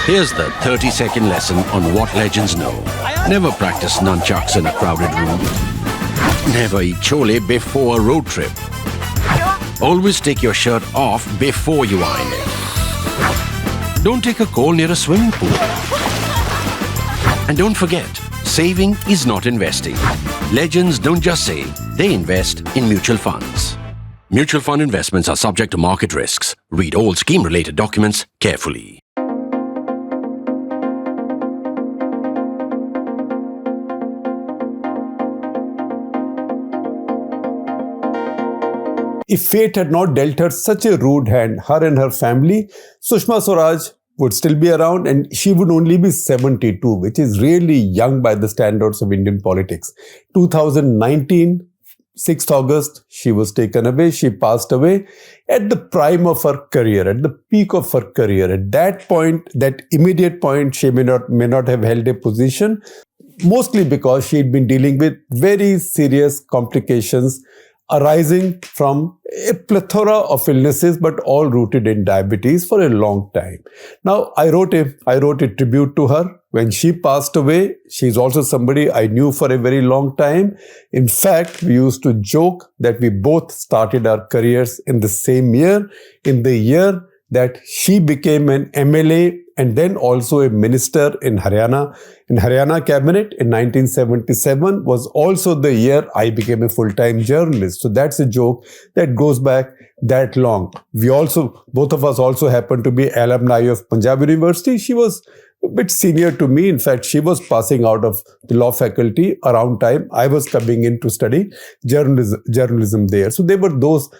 Here's the 30-second lesson on what legends know. Never practice nunchucks in a crowded room. Never eat chole before a road trip. Always take your shirt off before you iron it. Don't take a call near a swimming pool. And don't forget, saving is not investing. Legends don't just save, they invest in mutual funds. Mutual fund investments are subject to market risks. Read all scheme-related documents carefully. If fate had not dealt her such a rude hand, her and her family, Sushma Swaraj would still be around and she would only be 72, which is really young by the standards of Indian politics. 2019, 6th August, she was taken away. She passed away at the prime of her career, at the peak of her career. At that point, that immediate point, she may not have held a position, mostly because she had been dealing with very serious complications arising from a plethora of illnesses, but all rooted in diabetes for a long time. Now, I wrote a tribute to her when she passed away. She's also somebody I knew for a very long time. In fact, we used to joke that we both started our careers in the same year, in the year that she became an MLA and then also a minister in Haryana. In Haryana cabinet in 1977 was also the year I became a full-time journalist. So that's a joke that goes back that long. Both of us also happen to be alumni of Punjab University. She was a bit senior to me. In fact, she was passing out of the law faculty around time I was coming in to study journalism there. So there were those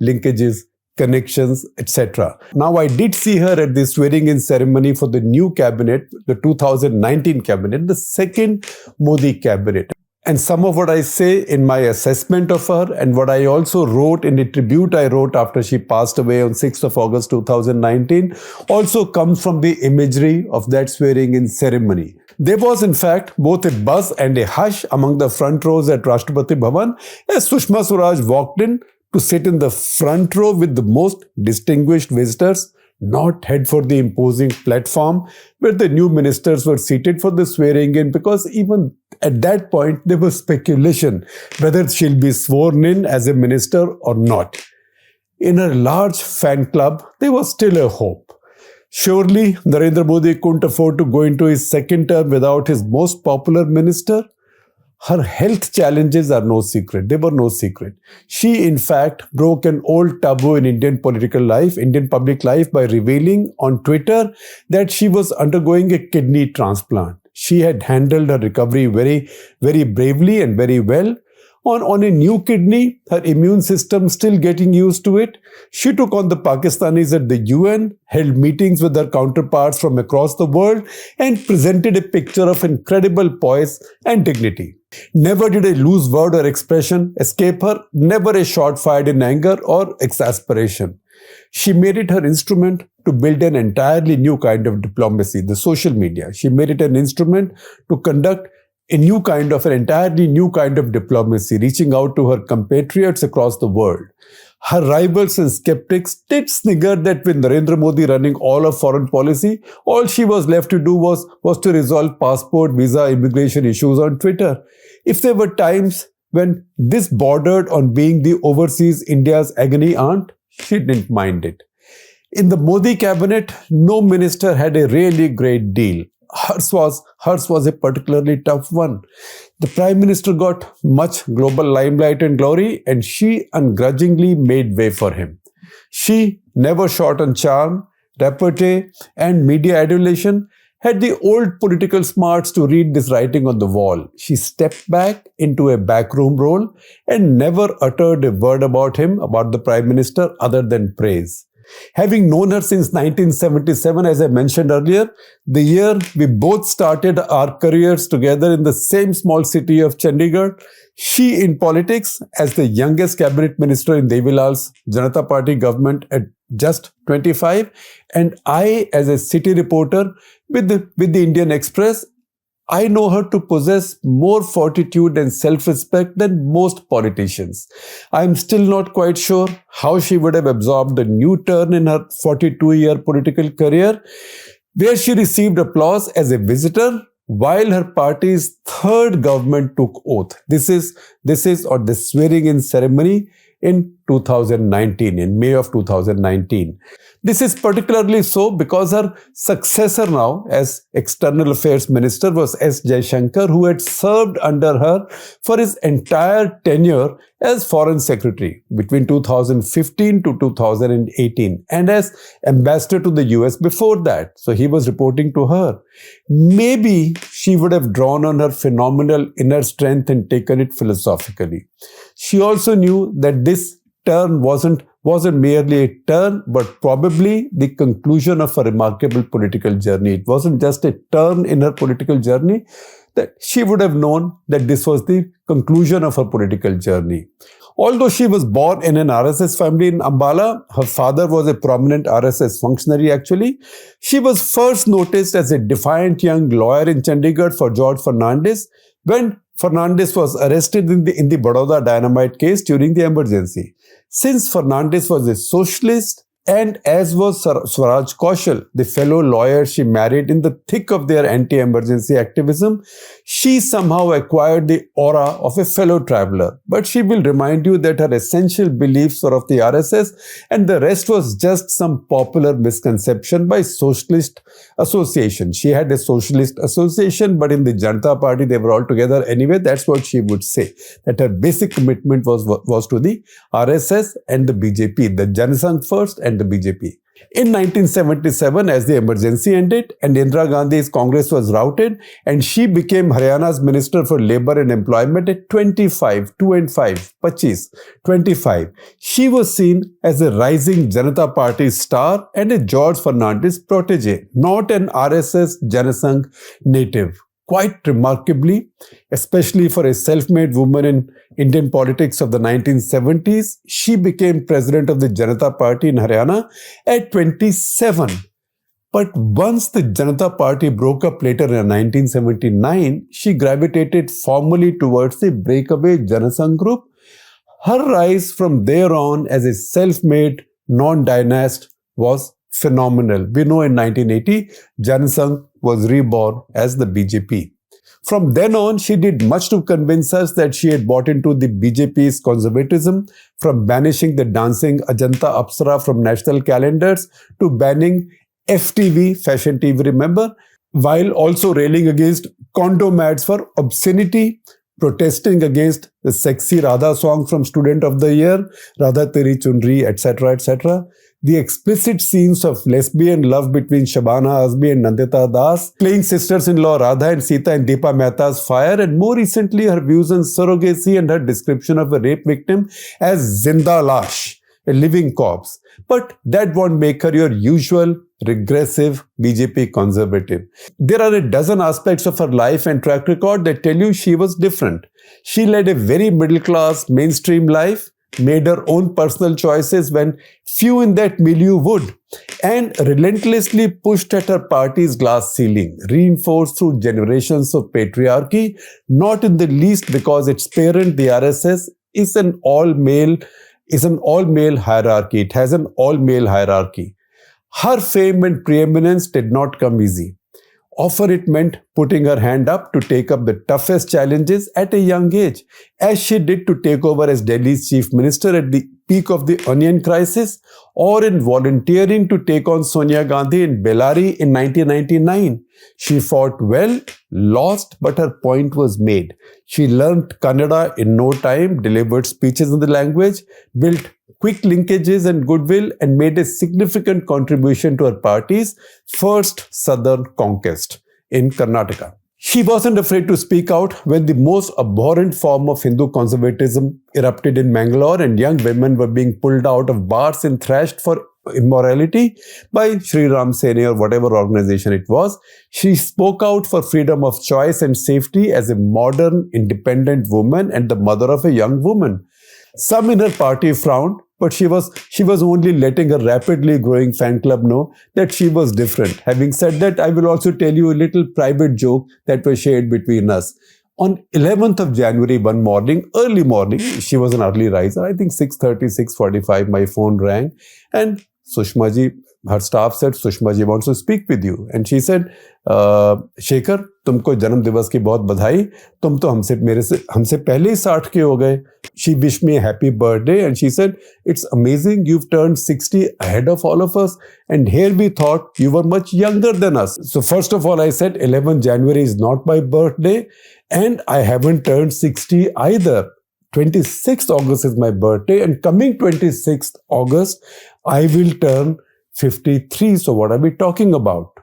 linkages, connections, etc. Now, I did see her at the swearing-in ceremony for the new cabinet, the 2019 cabinet, the second Modi cabinet. And some of what I say in my assessment of her and what I also wrote in a tribute I wrote after she passed away on 6th of August 2019 also comes from the imagery of that swearing-in ceremony. There was, in fact, both a buzz and a hush among the front rows at Rashtrapati Bhavan as Sushma Swaraj walked in to sit in the front row with the most distinguished visitors, not head for the imposing platform where the new ministers were seated for the swearing-in, because even at that point there was speculation whether she'll be sworn in as a minister or not. In her large fan club, there was still a hope. Surely Narendra Modi couldn't afford to go into his second term without his most popular minister. Her health challenges are no secret. They were no secret. She, in fact, broke an old taboo in Indian political life, Indian public life, by revealing on Twitter that she was undergoing a kidney transplant. She had handled her recovery very, very bravely and very well. On a new kidney, her immune system still getting used to it. She took on the Pakistanis at the UN, held meetings with her counterparts from across the world, and presented a picture of incredible poise and dignity. Never did a loose word or expression escape her, never a shot fired in anger or exasperation. She made it her instrument to build an entirely new kind of diplomacy, the social media. She made it an instrument to conduct an entirely new kind of diplomacy, reaching out to her compatriots across the world. Her rivals and skeptics did snigger that with Narendra Modi running all of foreign policy, all she was left to do was to resolve passport, visa, immigration issues on Twitter. If there were times when this bordered on being the overseas India's agony aunt, she didn't mind it. In the Modi cabinet, no minister had a really great deal. Hers was a particularly tough one. The Prime Minister got much global limelight and glory, and she ungrudgingly made way for him. She, never short on charm, repartee, and media adulation, had the old political smarts to read this writing on the wall. She stepped back into a backroom role and never uttered a word about the Prime Minister, other than praise. Having known her since 1977, as I mentioned earlier, the year we both started our careers together in the same small city of Chandigarh, she in politics as the youngest cabinet minister in Devilal's Janata Party government at just 25, and I as a city reporter with the Indian Express. I know her to possess more fortitude and self-respect than most politicians. I am still not quite sure how she would have absorbed the new turn in her 42-year political career. where she received applause as a visitor while her party's third government took oath. This is on the swearing-in ceremony in 2019, in May of 2019. This is particularly so because her successor now as External Affairs Minister was S. Jaishankar, who had served under her for his entire tenure as Foreign Secretary between 2015 to 2018 and as Ambassador to the US before that. So he was reporting to her. Maybe she would have drawn on her phenomenal inner strength and taken it philosophically. She also knew that this turn wasn't merely a turn, but probably the conclusion of a remarkable political journey. It wasn't just a turn in her political journey, that she would have known that this was the conclusion of her political journey. Although she was born in an RSS family in Ambala, her father was a prominent RSS functionary actually. She was first noticed as a defiant young lawyer in Chandigarh for George Fernandes when Fernandes was arrested in the Baroda dynamite case during the emergency. Since Fernandes was a socialist, and as was Swaraj Kaushal, the fellow lawyer she married in the thick of their anti-emergency activism, she somehow acquired the aura of a fellow traveler. But she will remind you that her essential beliefs were of the RSS and the rest was just some popular misconception by socialist association. She had a socialist association, but in the Janata Party, they were all together anyway. That's what she would say, that her basic commitment was to the RSS and the BJP, the Janasangh first and the BJP. In 1977, as the emergency ended and Indira Gandhi's Congress was routed and she became Haryana's Minister for Labour and Employment at 25, she was seen as a rising Janata Party star and a George Fernandes protege, not an RSS Janasangh native. Quite remarkably, especially for a self-made woman in Indian politics of the 1970s, she became president of the Janata Party in Haryana at 27. But once the Janata Party broke up later in 1979, she gravitated formally towards the breakaway Janasangh group. Her rise from there on as a self-made non-dynast was phenomenal. We know in 1980, Janasangh was reborn as the BJP. From then on, she did much to convince us that she had bought into the BJP's conservatism, from banishing the dancing Ajanta Apsara from national calendars to banning FTV, Fashion TV, remember, while also railing against condom ads for obscenity, protesting against the sexy Radha song from Student of the Year, Radha Teri Chunri, etc., etc., the explicit scenes of lesbian love between Shabana Azmi and Nandita Das, playing sisters-in-law Radha and Sita in Deepa Mehta's Fire, and more recently her views on surrogacy and her description of a rape victim as Zinda Lash, a living corpse. But that won't make her your usual regressive BJP conservative. There are a dozen aspects of her life and track record that tell you she was different. She led a very middle-class, mainstream life, made her own personal choices when few in that milieu would, and relentlessly pushed at her party's glass ceiling, reinforced through generations of patriarchy, not in the least because its parent, the RSS, is an all-male hierarchy. It has an all-male hierarchy. Her fame and preeminence did not come easy. Often it meant putting her hand up to take up the toughest challenges at a young age, as she did to take over as Delhi's chief minister at the peak of the onion crisis, or in volunteering to take on Sonia Gandhi in Bellary in 1999. She fought well, lost, but her point was made. She learned Kannada in no time, delivered speeches in the language, built quick linkages and goodwill, and made a significant contribution to her party's first southern conquest in Karnataka. She wasn't afraid to speak out when the most abhorrent form of Hindu conservatism erupted in Mangalore and young women were being pulled out of bars and thrashed for immorality by Sri Ram Sene or whatever organization it was. She spoke out for freedom of choice and safety as a modern, independent woman and the mother of a young woman. Some in her party frowned, but she was only letting her rapidly growing fan club know that she was different. Having said that, I will also tell you a little private joke that was shared between us. On 11th of January, one morning, early morning, she was an early riser, I think 6:30, 6:45, my phone rang and Sushma ji, her staff said, Sushma ji wants to speak with you. And she said, Shekhar, तुमको जन्म दिवस की बहुत बधाई. तुम तो हमसे पहले ही 60 के हो गए. She wished me a happy birthday and she said, it's amazing you've turned 60 ahead of all of us. And here we thought you were much younger than us. So first of all, I said 11 January is not my birthday and I haven't turned 60 either. 26th August is my birthday and coming 26th August, I will turn 53. So what are we talking about?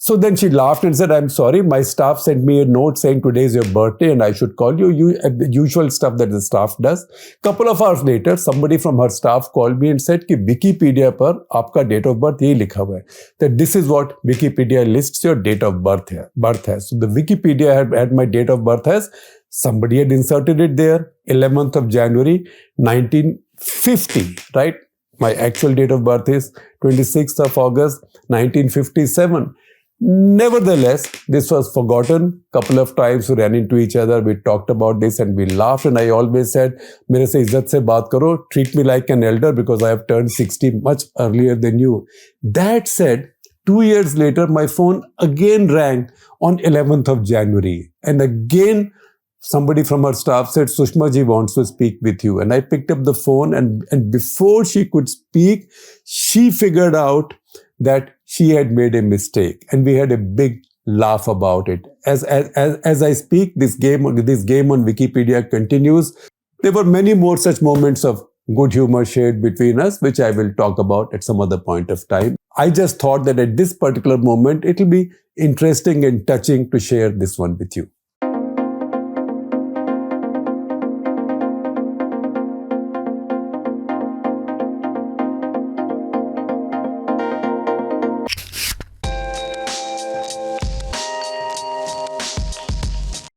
So then she laughed and said, I'm sorry, my staff sent me a note saying today is your birthday and I should call you. The usual stuff that the staff does. Couple of hours later, somebody from her staff called me and said कि Wikipedia पर आपका date of birth यही लिखा हुआ है. That this is what Wikipedia lists your date of birth has. So the Wikipedia had my date of birth as somebody had inserted it there, 11th of January, 1950, right? My actual date of birth is 26th of August, 1957. Nevertheless, this was forgotten. Couple of times we ran into each other, we talked about this and we laughed and I always said, मेरे से इज्जत से बात करो, treat me like an elder because I have turned 60 much earlier than you. That said, 2 years later, my phone again rang on 11th of January. And again, somebody from her staff said, Sushma ji wants to speak with you. And I picked up the phone and before she could speak, she figured out that she had made a mistake. And we had a big laugh about it. As I speak, this game on Wikipedia continues. There were many more such moments of good humor shared between us, which I will talk about at some other point of time. I just thought that at this particular moment, it will be interesting and touching to share this one with you.